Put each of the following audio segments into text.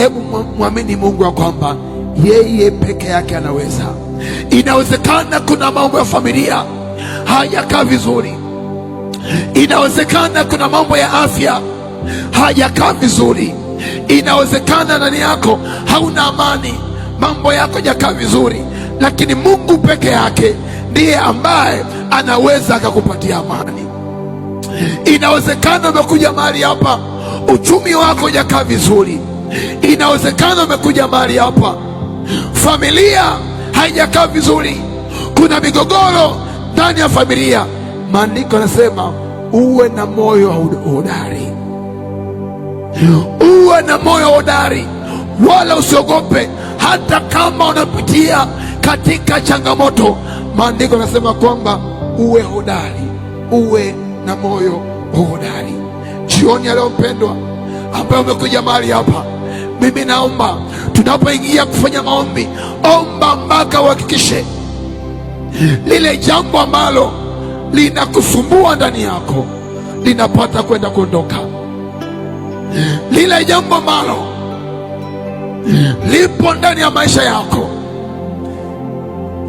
Hebu mwamini Mungu ya kwamba yeye peke yake anaweza. Inawezekana kuna mambo ya familia hayakaa vizuri, inawezekana kuna mambo ya afya hayakaa vizuri, inawezekana ndani yako hauna amani, mambo yako hayakaa vizuri, lakini Mungu peke yake ndiye ambaye anaweza akakupatia amani. Inawezekana umekuja mahali hapa uchumi wako hajakaa vizuri, inawezekana umekuja mahali hapa familia haijakaa vizuri, kuna migogoro ndani ya familia. Maandiko yanasema uwe na moyo hodari, uwe na moyo hodari, wala usiogope hata kama unapitia katika changamoto. Maandiko yanasema kwamba uwe hodari, uwe na moyo hodari. Jioni ya leo mpendwa, ambaye umekuja mahali hapa, mimi naomba tunapoingia kufanya maombi, omba mpaka uhakikishe lile jambo ambalo linakusumbua ndani yako linapata kwenda kuondoka. Lile jambo ambalo lipo ndani ya maisha yako,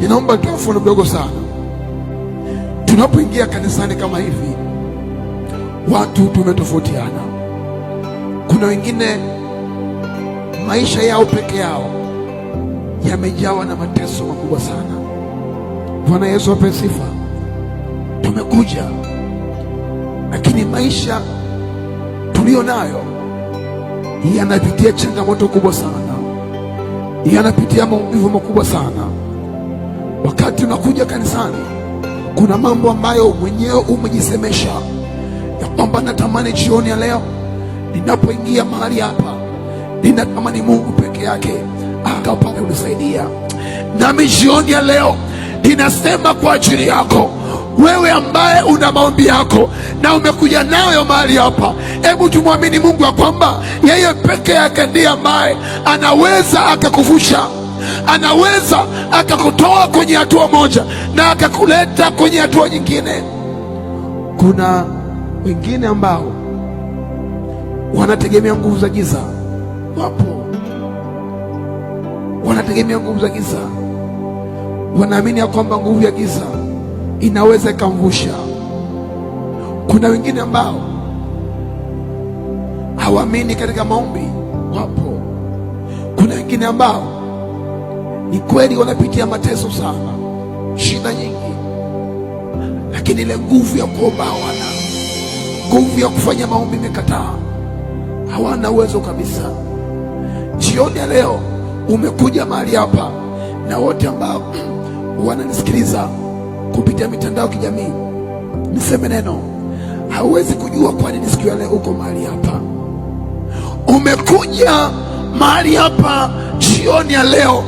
ninaomba tu mfano mdogo sana. Tunapoingia kanisani kama hivi, watu tumetofautiana. Kuna wengine maisha yao peke yao yamejawa na mateso makubwa sana. Bwana Yesu ape sifa. Tumekuja, lakini maisha tulio nayo yanapitia changamoto kubwa sana, yanapitia maumivu makubwa sana. Wakati unakuja kanisani, kuna mambo ambayo mwenyewe umejisemesha ya kwamba natamani jioni ya leo ninapoingia mahali hapa, ninatamani Mungu peke yake akapate kunisaidia. Nami jioni ya leo ninasema kwa ajili yako wewe ambaye una maombi yako na umekuja nayo mahali hapa, hebu tumwamini Mungu ya kwamba yeye peke yake ndiye ambaye anaweza akakuvusha, anaweza akakutoa kwenye hatua moja na akakuleta kwenye hatua nyingine. Kuna wengine ambao wanategemea nguvu za giza, wapo wanategemea nguvu za giza, wanaamini ya kwamba nguvu ya giza inaweza ikamvusha. Kuna wengine ambao hawaamini katika maombi, wapo. Kuna wengine ambao ni kweli wanapitia mateso sana, shida nyingi, lakini ile nguvu ya kuomba hawana, nguvu ya kufanya maombi imekataa, hawana uwezo kabisa. Jioni ya leo umekuja mahali hapa, na wote ambao wananisikiliza kupitia mitandao ya kijamii, niseme neno, hauwezi kujua kwa nini siku ya leo uko mahali hapa. Umekuja mahali hapa jioni ya leo,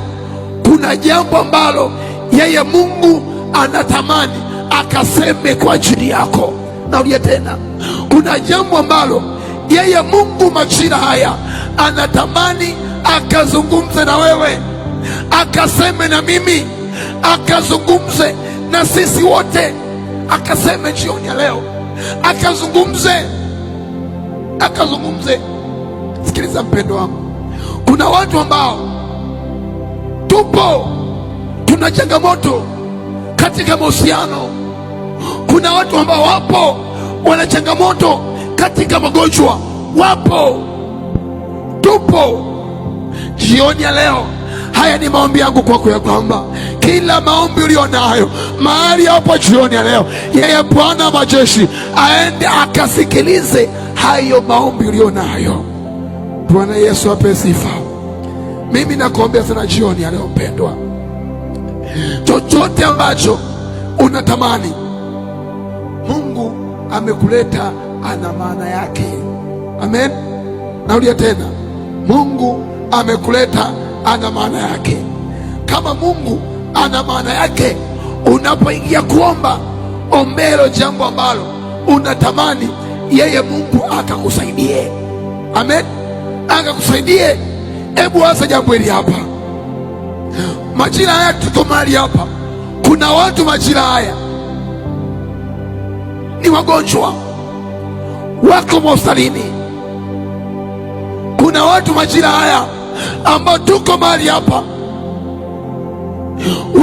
kuna jambo ambalo yeye Mungu anatamani akaseme kwa ajili yako. Narudia tena, kuna jambo ambalo yeye Mungu majira haya anatamani akazungumze na wewe, akaseme na mimi, akazungumze na sisi wote, akaseme jioni ya leo, akazungumze. Sikiliza mpendo wangu, kuna watu ambao tuna changamoto katika mahusiano. Kuna watu ambao wapo wana changamoto katika magonjwa, wapo, tupo. Jioni ya leo, haya ni maombi yangu kwako ya kwamba kila maombi ulio nayo mahali hapo jioni ya leo, yeye Bwana majeshi aende akasikilize hayo maombi ulio nayo. Bwana Yesu ape sifa. Mimi nakuombea sana jioni ya leo mpendwa, chochote ambacho unatamani, Mungu amekuleta, ana maana yake. Amen. Narudia tena, Mungu amekuleta, ana maana yake. Kama Mungu ana maana yake, unapoingia kuomba, ombelo jambo ambalo unatamani yeye Mungu akakusaidie. Amen, akakusaidie. Hebu waza jambo hili hapa, majira haya tuko mahali hapa, kuna watu majira haya ni wagonjwa, wako hospitalini. Kuna watu majira haya ambao tuko mahali hapa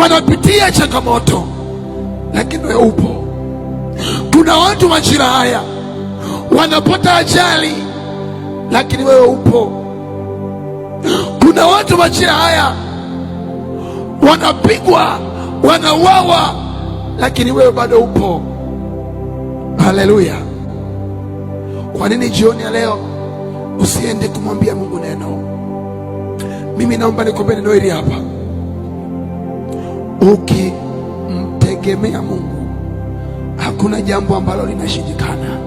wanapitia changamoto, lakini wewe upo. Kuna watu majira haya wanapata ajali, lakini wewe upo. Kuna watu majira haya wanapigwa, wanauawa, lakini wewe bado upo. Haleluya! Kwa nini jioni ya leo usiende kumwambia Mungu neno? Mimi naomba nikupe neno hili hapa. Ukimtegemea Mungu, hakuna jambo ambalo linashindikana.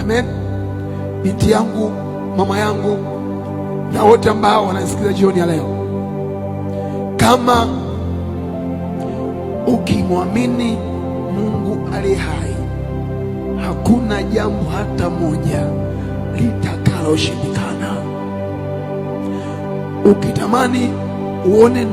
Amen. Binti yangu, mama yangu, na wote ambao wanasikiliza jioni ya leo, kama ukimwamini Mungu aliye hai, hakuna jambo hata moja litakaloshindikana. Ukitamani uone